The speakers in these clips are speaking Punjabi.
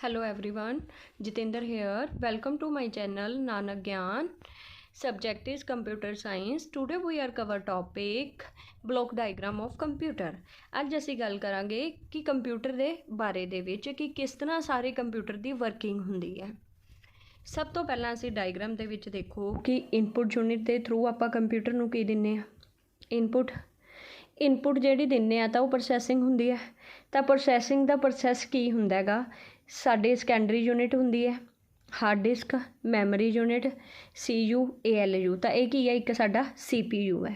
Hello everyone, Jitendra here. Welcome to my channel Nanak Gyan. Subject is computer science. Today we are cover topic block diagram of computer. ਅੱਜ ਅਸੀਂ ਗੱਲ ਕਰਾਂਗੇ ਕਿ ਕੰਪਿਊਟਰ ਦੇ ਬਾਰੇ ਦੇ ਵਿੱਚ ਕਿ ਕਿਸ ਤਰ੍ਹਾਂ ਸਾਰੇ ਕੰਪਿਊਟਰ ਦੀ ਵਰਕਿੰਗ ਹੁੰਦੀ ਹੈ। ਸਭ ਤੋਂ ਪਹਿਲਾਂ ਅਸੀਂ ਡਾਇਗਰਾਮ ਦੇ ਵਿੱਚ ਦੇਖੋ ਕਿ ਇਨਪੁਟ ਯੂਨਿਟ ਦੇ ਥਰੂ ਆਪਾਂ ਕੰਪਿਊਟਰ ਨੂੰ ਕੀ ਦਿੰਨੇ ਆ, ਇਨਪੁਟ ਜਿਹੜੀ ਦਿੰਨੇ ਆ ਤਾਂ ਉਹ ਪ੍ਰੋਸੈਸਿੰਗ ਹੁੰਦੀ ਹੈ। ਤਾਂ ਪ੍ਰੋਸੈਸਿੰਗ ਦਾ ਪ੍ਰੋਸੈਸ ਕੀ ਹੁੰਦਾ ਹੈਗਾ, ਸਾਡੇ ਸੈਕੰਡਰੀ ਯੂਨਿਟ ਹੁੰਦੀ ਹੈ hard disk, memory unit, CPU, ALU। ਤਾਂ ਇਹ ਕੀ ਹੈ, ਇੱਕ ਸਾਡਾ CPU ਹੈ।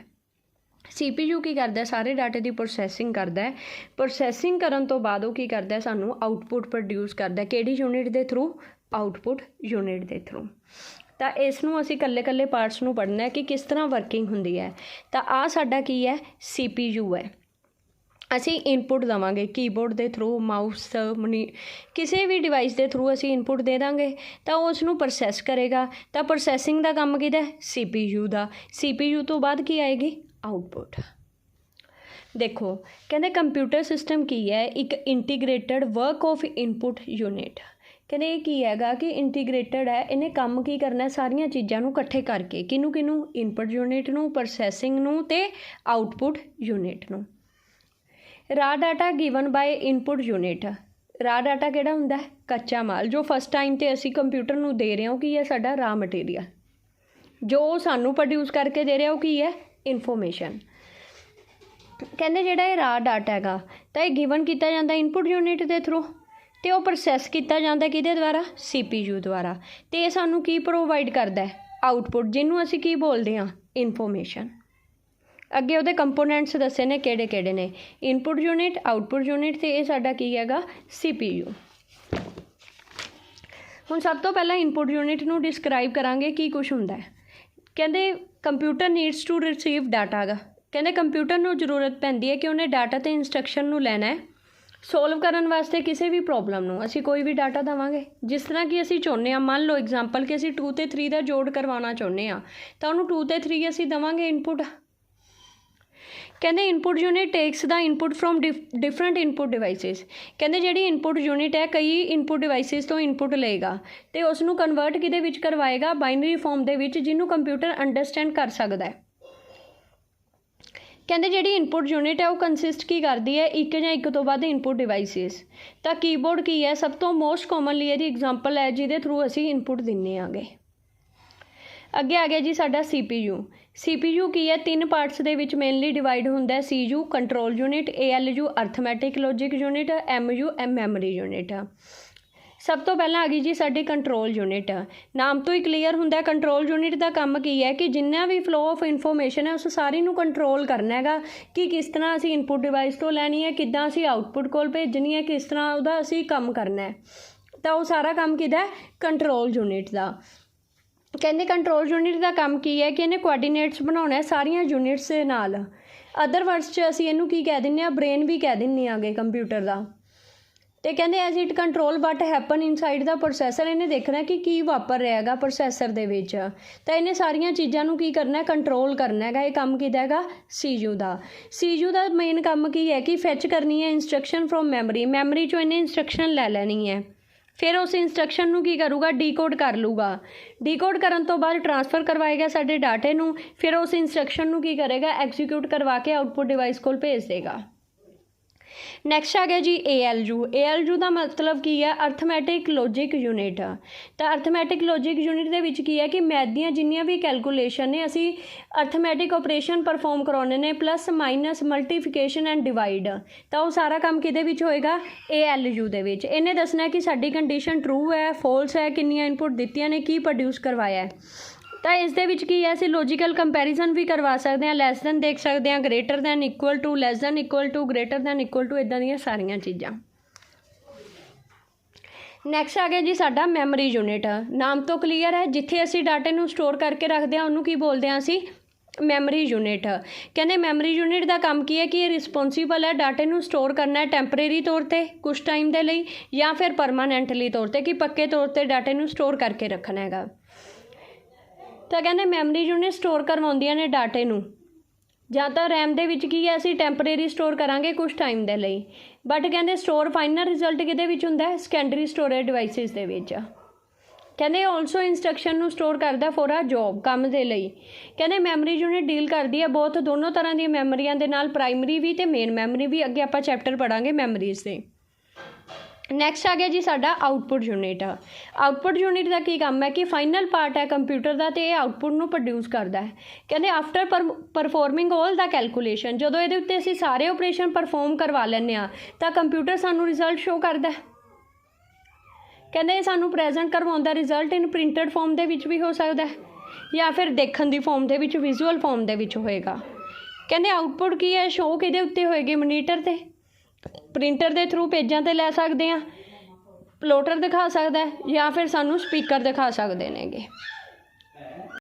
CPU ਕੀ ਕਰਦਾ, ਸਾਰੇ ਡਾਟੇ ਦੀ ਪ੍ਰੋਸੈਸਿੰਗ ਕਰਦਾ ਹੈ। ਪ੍ਰੋਸੈਸਿੰਗ ਕਰਨ ਤੋਂ ਬਾਅਦ ਉਹ ਕੀ ਕਰਦਾ, ਸਾਨੂੰ ਆਊਟਪੁੱਟ ਪ੍ਰੋਡਿਊਸ ਕਰਦਾ। ਕਿਹੜੀ ਯੂਨਿਟ ਦੇ ਥਰੂ, ਆਊਟਪੁੱਟ ਯੂਨਿਟ ਦੇ ਥਰੂ। ਤਾਂ ਇਸ ਨੂੰ ਅਸੀਂ ਇਕੱਲੇ ਪਾਰਟਸ ਨੂੰ ਪੜ੍ਹਨਾ ਕਿ ਕਿਸ ਤਰ੍ਹਾਂ ਵਰਕਿੰਗ ਹੁੰਦੀ ਹੈ। ਤਾਂ ਆਹ ਸਾਡਾ ਕੀ ਹੈ, CPU ਹੈ। ਅਸੀਂ ਇਨਪੁਟ ਦੇਵਾਂਗੇ ਕੀਬੋਰਡ ਦੇ ਥਰੂ, ਮਾਊਸ, ਕਿਸੇ ਵੀ ਡਿਵਾਈਸ ਦੇ ਥਰੂ ਅਸੀਂ ਇਨਪੁਟ ਦੇ ਦਾਂਗੇ ਤਾਂ ਉਸ ਨੂੰ ਪ੍ਰੋਸੈਸ ਕਰੇਗਾ। ਤਾਂ ਪ੍ਰੋਸੈਸਿੰਗ ਦਾ ਕੰਮ ਕਿਹਦਾ, CPU ਦਾ। CPU ਤੋਂ ਬਾਅਦ ਕੀ ਆਏਗੀ, ਆਊਟਪੁੱਟ। ਦੇਖੋ ਕਹਿੰਦੇ ਕੰਪਿਊਟਰ ਸਿਸਟਮ ਕੀ ਹੈ, ਇੱਕ integrated work of input unit. ਕਹਿੰਦੇ ਇਹ ਕੀ ਹੈਗਾ ਕਿ ਇੰਟੀਗ੍ਰੇਟਡ ਹੈ, ਇਹਨੇ ਕੰਮ ਕੀ ਕਰਨਾ, ਸਾਰੀਆਂ ਚੀਜ਼ਾਂ ਨੂੰ ਇਕੱਠੇ ਕਰਕੇ, ਕਿਹਨੂੰ ਇਨਪੁਟ ਯੂਨਿਟ ਨੂੰ, ਪ੍ਰੋਸੈਸਿੰਗ ਨੂੰ ਅਤੇ ਆਊਟਪੁੱਟ ਯੂਨਿਟ ਨੂੰ। Raw data given by input unit. Raw data ਕਿਹੜਾ ਹੁੰਦਾ, ਕੱਚਾ ਮਾਲ ਜੋ ਫਸਟ ਟਾਈਮ 'ਤੇ ਅਸੀਂ ਕੰਪਿਊਟਰ ਨੂੰ ਦੇ ਰਹੇ ਹਾਂ, ਉਹ ਕੀ ਹੈ, ਸਾਡਾ ਰਾ ਮਟੀਰੀਅਲ। ਜੋ ਸਾਨੂੰ ਪ੍ਰੋਡਿਊਸ ਕਰਕੇ ਦੇ ਰਿਹਾ ਉਹ ਕੀ ਹੈ, ਇਨਫੋਰਮੇਸ਼ਨ। ਕਹਿੰਦੇ ਜਿਹੜਾ ਇਹ ਰਾ ਡਾਟਾ ਹੈਗਾ ਤਾਂ ਇਹ ਗਿਵਨ ਕੀਤਾ ਜਾਂਦਾ ਇਨਪੁਟ ਯੂਨਿਟ ਦੇ ਥਰੂ ਅਤੇ ਉਹ ਪ੍ਰੋਸੈਸ ਕੀਤਾ ਜਾਂਦਾ ਕਿਹਦੇ ਦੁਆਰਾ, CPU ਦੁਆਰਾ। ਅਤੇ ਇਹ ਸਾਨੂੰ ਕੀ ਪ੍ਰੋਵਾਈਡ ਕਰਦਾ, ਆਊਟਪੁੱਟ, ਜਿਹਨੂੰ ਅਸੀਂ ਕੀ ਬੋਲਦੇ ਹਾਂ, ਇਨਫੋਰਮੇਸ਼ਨ। ਅੱਗੇ ਉਹਦੇ ਕੰਪੋਨੈਂਟਸ ਦੱਸੇ ਨੇ ਕਿਹੜੇ ਨੇ, ਇਨਪੁਟ ਯੂਨਿਟ, ਆਊਟਪੁੱਟ ਯੂਨਿਟ ਅਤੇ ਇਹ ਸਾਡਾ ਕੀ ਹੈਗਾ, CPU। ਹੁਣ ਸਭ ਤੋਂ ਪਹਿਲਾਂ ਇਨਪੁਟ ਯੂਨਿਟ ਨੂੰ ਡਿਸਕਰਾਈਬ ਕਰਾਂਗੇ ਕੀ ਕੁਛ ਹੁੰਦਾ ਹੈ। ਕਹਿੰਦੇ computer needs to receive data ਹੈਗਾ। ਕਹਿੰਦੇ ਕੰਪਿਊਟਰ ਨੂੰ ਜ਼ਰੂਰਤ ਪੈਂਦੀ ਹੈ ਕਿ ਉਹਨੇ ਡਾਟਾ ਅਤੇ ਇੰਸਟਰਕਸ਼ਨ ਨੂੰ ਲੈਣਾ ਹੈ ਸੋਲਵ ਕਰਨ ਵਾਸਤੇ। ਕਿਸੇ ਵੀ ਪ੍ਰੋਬਲਮ ਨੂੰ ਅਸੀਂ ਕੋਈ ਵੀ ਡਾਟਾ ਦੇਵਾਂਗੇ, ਜਿਸ ਤਰ੍ਹਾਂ ਕਿ ਅਸੀਂ ਚਾਹੁੰਦੇ ਹਾਂ। ਮੰਨ ਲਓ ਐਗਜ਼ਾਮਪਲ ਕਿ ਅਸੀਂ 2 ਅਤੇ 3 ਦਾ ਜੋੜ ਕਰਵਾਉਣਾ ਚਾਹੁੰਦੇ ਹਾਂ ਤਾਂ ਉਹਨੂੰ 2 ਅਤੇ 3 ਅਸੀਂ ਦੇਵਾਂਗੇ ਇਨਪੁਟ। ਕਹਿੰਦੇ input unit takes the input from different input devices. ਕਹਿੰਦੇ ਜਿਹੜੀ ਇਨਪੁਟ ਯੂਨਿਟ ਹੈ ਕਈ ਇਨਪੁਟ ਡਿਵਾਈਸਿਸ ਤੋਂ ਇਨਪੁਟ ਲਏਗਾ ਅਤੇ ਉਸ ਨੂੰ ਕਨਵਰਟ ਕਿਹਦੇ ਵਿੱਚ ਕਰਵਾਏਗਾ, ਬਾਈਨਰੀ ਫੋਰਮ ਦੇ ਵਿੱਚ, ਜਿਹਨੂੰ ਕੰਪਿਊਟਰ ਅੰਡਰਸਟੈਂਡ ਕਰ ਸਕਦਾ ਹੈ। ਕਹਿੰਦੇ ਜਿਹੜੀ ਇਨਪੁਟ ਯੂਨਿਟ ਹੈ ਉਹ ਕੰਸਿਸਟ ਕੀ ਕਰਦੀ ਹੈ, ਇੱਕ ਜਾਂ ਇੱਕ ਤੋਂ ਵੱਧ ਇਨਪੁਟ ਡਿਵਾਈਸਿਸ। ਤਾਂ ਕੀਬੋਰਡ ਕੀ ਹੈ, ਸਭ ਤੋਂ ਮੋਸਟ ਕਾਮਨਲੀ ਇਹਦੀ ਐਗਜ਼ਾਮਪਲ ਹੈ ਜਿਹਦੇ ਥਰੂ ਅਸੀਂ ਇਨਪੁਟ ਦਿੰਦੇ ਆਂਗੇ। ਅੱਗੇ ਆ ਗਿਆ ਜੀ ਸਾਡਾ CPU ਕੀ ਹੈ, 3 ਪਾਰਟਸ ਦੇ ਵਿੱਚ ਮੇਨਲੀ ਡਿਵਾਈਡ ਹੁੰਦਾ। CPU control unit, ALU arithmetic logic unit, MU memory unit. ਸਭ ਤੋਂ ਪਹਿਲਾਂ ਆ ਗਈ ਜੀ ਸਾਡੀ ਕੰਟਰੋਲ ਯੂਨਿਟ। ਨਾਮ ਤੋਂ ਹੀ ਕਲੀਅਰ ਹੁੰਦਾ ਕੰਟਰੋਲ ਯੂਨਿਟ ਦਾ ਕੰਮ ਕੀ ਹੈ ਕਿ ਜਿੰਨਾ ਵੀ ਫਲੋ ਆਫ ਇਨਫੋਰਮੇਸ਼ਨ ਹੈ ਉਸ ਸਾਰੀ ਨੂੰ ਕੰਟਰੋਲ ਕਰਨਾ ਹੈਗਾ ਕਿ ਕਿਸ ਤਰ੍ਹਾਂ ਅਸੀਂ ਇਨਪੁਟ ਡਿਵਾਈਸ ਤੋਂ ਲੈਣੀ ਹੈ, ਕਿੱਦਾਂ ਅਸੀਂ ਆਊਟਪੁੱਟ ਕੋਲ ਭੇਜਣੀ ਹੈ, ਕਿਸ ਤਰ੍ਹਾਂ ਉਹਦਾ ਅਸੀਂ ਕੰਮ ਕਰਨਾ ਹੈ। ਤਾਂ ਉਹ ਸਾਰਾ ਕੰਮ ਕਿਹਦਾ, ਕੰਟਰੋਲ ਯੂਨਿਟ ਦਾ। ਕਹਿੰਦੇ ਕੰਟਰੋਲ ਯੂਨਿਟ ਦਾ ਕੰਮ ਕੀ ਹੈ ਕਿ ਇਹਨੇ ਕੋਆਰਡੀਨੇਟਸ ਬਣਾਉਣਾ ਸਾਰੀਆਂ ਯੂਨਿਟਸ ਦੇ ਨਾਲ। ਅਦਰ ਵਰਡਸ 'ਚ ਅਸੀਂ ਇਹਨੂੰ ਕੀ ਕਹਿ ਦਿੰਦੇ ਹਾਂ, ਬ੍ਰੇਨ ਵੀ ਕਹਿ ਦਿੰਦੇ ਆਂਗੇ ਕੰਪਿਊਟਰ ਦਾ। ਅਤੇ ਕਹਿੰਦੇ as it control what happen inside the processor. ਇਹਨੇ ਦੇਖਣਾ ਕਿ ਕੀ ਵਾਪਰ ਰਿਹਾ ਹੈਗਾ ਪ੍ਰੋਸੈਸਰ ਦੇ ਵਿੱਚ। ਤਾਂ ਇਹਨੇ ਸਾਰੀਆਂ ਚੀਜ਼ਾਂ ਨੂੰ ਕੀ ਕਰਨਾ, ਕੰਟਰੋਲ ਕਰਨਾ ਹੈਗਾ। ਇਹ ਕੰਮ ਕਿਹਦਾ ਹੈਗਾ, CPU ਦਾ। CPU ਦਾ ਮੇਨ ਕੰਮ ਕੀ ਹੈ ਕਿ ਫੈਚ ਕਰਨੀ ਹੈ ਇੰਸਟਰਕਸ਼ਨ ਫਰੋਮ ਮੈਮਰੀ 'ਚੋਂ ਇਹਨੇ ਇੰਸਟਰਕਸ਼ਨ ਲੈ ਲੈਣੀ ਹੈ। ਫਿਰ ਉਸ ਇੰਸਟਰਕਸ਼ਨ ਨੂੰ ਕੀ ਕਰੂਗਾ, ਡੀਕੋਡ ਕਰ ਲੂਗਾ। ਡੀਕੋਡ ਕਰਨ ਤੋਂ ਬਾਅਦ ਟਰਾਂਸਫਰ ਕਰਵਾਏਗਾ ਸਾਡੇ ਡਾਟੇ ਨੂੰ। ਫਿਰ ਉਸ ਇੰਸਟਰਕਸ਼ਨ ਨੂੰ ਕੀ ਕਰੇਗਾ, ਐਗਜ਼ੀਕਿਊਟ ਕਰਵਾ ਕੇ ਆਊਟਪੁੱਟ ਡਿਵਾਈਸ ਕੋਲ ਭੇਜ ਦੇਗਾ। ਨੈਕਸਟ ਆ ਗਿਆ ਜੀ ALU ਦਾ ਮਤਲਬ ਕੀ ਹੈ, ਅਰਥਮੈਟਿਕ ਲੌਜਿਕ ਯੂਨਿਟ। ਤਾਂ ਅਰਥਮੈਟਿਕ ਲੌਜਿਕ ਯੂਨਿਟ ਦੇ ਵਿੱਚ ਕੀ ਹੈ ਕਿ ਮੈਥ ਦੀਆਂ ਜਿੰਨੀਆਂ ਵੀ ਕੈਲਕੂਲੇਸ਼ਨ ਨੇ ਅਸੀਂ ਅਰਥਮੈਟਿਕ ਆਪਰੇਸ਼ਨ ਪਰਫੋਰਮ ਕਰਾਉਣੇ ਨੇ, ਪਲੱਸ ਮਾਈਨਸ, ਮਲਟੀਫਿਕੇਸ਼ਨ ਐਂਡ ਡਿਵਾਈਡ। ਤਾਂ ਉਹ ਸਾਰਾ ਕੰਮ ਕਿਹਦੇ ਵਿੱਚ ਹੋਏਗਾ, ALU ਦੇ ਵਿੱਚ। ਇਹਨੇ ਦੱਸਣਾ ਕਿ ਸਾਡੀ ਕੰਡੀਸ਼ਨ ਟਰੂ ਹੈ, ਫੋਲਸ ਹੈ, ਕਿੰਨੀਆਂ ਇਨਪੁਟ ਦਿੱਤੀਆਂ ਨੇ, ਕੀ ਪ੍ਰੋਡਿਊਸ ਕਰਵਾਇਆ ਹੈ। ਤਾਂ ਇਸ ਦੇ ਵਿੱਚ ਕੀ ਹੈ, ਅਸੀਂ ਲੌਜੀਕਲ ਕੰਪੈਰੀਜ਼ਨ ਵੀ ਕਰਵਾ ਸਕਦੇ ਹਾਂ, ਲੈਸ ਦੈਨ ਦੇਖ ਸਕਦੇ ਹਾਂ, greater than, equal to, less than equal to, greater than equal to, ਇੱਦਾਂ ਦੀਆਂ ਸਾਰੀਆਂ ਚੀਜ਼ਾਂ। ਨੈਕਸਟ ਆ ਗਿਆ ਜੀ ਸਾਡਾ ਮੈਮਰੀ ਯੂਨਿਟ। ਨਾਮ ਤੋਂ ਕਲੀਅਰ ਹੈ, ਜਿੱਥੇ ਅਸੀਂ ਡਾਟੇ ਨੂੰ ਸਟੋਰ ਕਰਕੇ ਰੱਖਦੇ ਹਾਂ ਉਹਨੂੰ ਕੀ ਬੋਲਦੇ ਹਾਂ ਅਸੀਂ, ਮੈਮਰੀ ਯੂਨਿਟ। ਕਹਿੰਦੇ ਮੈਮਰੀ ਯੂਨਿਟ ਦਾ ਕੰਮ ਕੀ ਹੈ ਕਿ ਇਹ ਰਿਸਪੋਂਸੀਬਲ ਹੈ ਡਾਟੇ ਨੂੰ ਸਟੋਰ ਕਰਨਾ ਹੈ ਟੈਂਪਰੇਰੀ ਤੌਰ 'ਤੇ ਕੁਛ ਟਾਈਮ ਦੇ ਲਈ, ਜਾਂ ਫਿਰ ਪਰਮਾਨੈਂਟਲੀ ਤੌਰ 'ਤੇ ਕਿ ਪੱਕੇ ਤੌਰ 'ਤੇ ਡਾਟੇ ਨੂੰ ਸਟੋਰ ਕਰਕੇ ਰੱਖਣਾ ਹੈਗਾ। ਤਾਂ ਕਹਿੰਦੇ ਮੈਮਰੀ ਯੂਨਿਟ ਸਟੋਰ ਕਰਵਾਉਂਦੀਆਂ ਨੇ ਡਾਟੇ ਨੂੰ ਜਾਂ ਤਾਂ ਰੈਮ ਦੇ ਵਿੱਚ ਕੀ ਹੈ ਅਸੀਂ ਟੈਂਪਰੇਰੀ ਸਟੋਰ ਕਰਾਂਗੇ ਕੁਛ ਟਾਈਮ ਦੇ ਲਈ, ਬਟ ਕਹਿੰਦੇ ਸਟੋਰ ਫਾਈਨਲ ਰਿਜ਼ਲਟ ਕਿਹਦੇ ਵਿੱਚ ਹੁੰਦਾ ਹੈ, ਸੈਕੰਡਰੀ ਸਟੋਰੇਜ ਡਿਵਾਈਸਿਸ ਦੇ ਵਿੱਚ। ਕਹਿੰਦੇ ਆਲਸੋ ਇੰਸਟਰਕਸ਼ਨ ਨੂੰ ਸਟੋਰ ਕਰਦਾ ਫੋਰ ਆ ਜੋਬ, ਕੰਮ ਦੇ ਲਈ। ਕਹਿੰਦੇ ਮੈਮਰੀ ਯੂਨਿਟ ਡੀਲ ਕਰਦੀ ਹੈ ਬਹੁਤ ਦੋਨੋਂ ਤਰ੍ਹਾਂ ਦੀਆਂ ਮੈਮਰੀਆਂ ਦੇ ਨਾਲ, ਪ੍ਰਾਇਮਰੀ ਵੀ ਅਤੇ ਮੇਨ ਮੈਮਰੀ ਵੀ। ਅੱਗੇ ਆਪਾਂ ਚੈਪਟਰ ਪੜ੍ਹਾਂਗੇ ਮੈਮਰੀਜ਼ ਦੇ। ਨੈਕਸਟ ਆ ਗਿਆ ਜੀ ਸਾਡਾ ਆਊਟਪੁੱਟ ਯੂਨਿਟ। ਆਊਟਪੁੱਟ ਯੂਨਿਟ ਦਾ ਕੀ ਕੰਮ ਹੈ ਕਿ ਫਾਈਨਲ ਪਾਰਟ ਹੈ ਕੰਪਿਊਟਰ ਦਾ ਅਤੇ ਇਹ ਆਊਟਪੁੱਟ ਨੂੰ ਪ੍ਰੋਡਿਊਸ ਕਰਦਾ ਹੈ। ਕਹਿੰਦੇ ਆਫਟਰ ਪਰਫੋਰਮਿੰਗ ਆਲ ਦਾ ਕੈਲਕੂਲੇਸ਼ਨ, ਜਦੋਂ ਇਹਦੇ ਉੱਤੇ ਅਸੀਂ ਸਾਰੇ ਆਪਰੇਸ਼ਨ ਪਰਫੋਰਮ ਕਰਵਾ ਲੈਂਦੇ ਹਾਂ ਤਾਂ ਕੰਪਿਊਟਰ ਸਾਨੂੰ ਰਿਜ਼ਲਟ ਸ਼ੋ ਕਰਦਾ। ਕਹਿੰਦੇ ਇਹ ਸਾਨੂੰ ਪ੍ਰੈਜੈਂਟ ਕਰਵਾਉਂਦਾ ਰਿਜ਼ਲਟ ਇਨ ਪ੍ਰਿੰਟਡ ਫਾਰਮ ਦੇ ਵਿੱਚ ਵੀ ਹੋ ਸਕਦਾ ਜਾਂ ਫਿਰ ਦੇਖਣ ਦੀ ਫਾਰਮ ਦੇ ਵਿੱਚ, ਵਿਜ਼ੂਅਲ ਫਾਰਮ ਦੇ ਵਿੱਚ ਹੋਏਗਾ। ਕਹਿੰਦੇ ਆਊਟਪੁੱਟ ਕੀ ਹੈ, ਸ਼ੋ ਕਿਹਦੇ ਉੱਤੇ ਹੋਏਗੀ, ਮੋਨੀਟਰ 'ਤੇ, ਪ੍ਰਿੰਟਰ ਦੇ ਥਰੂ ਪੇਜਾਂ 'ਤੇ ਲੈ ਸਕਦੇ ਹਾਂ, ਪਲੋਟਰ ਦਿਖਾ ਸਕਦਾ ਜਾਂ ਫਿਰ ਸਾਨੂੰ ਸਪੀਕਰ ਦਿਖਾ ਸਕਦੇ ਨੇਗੇ।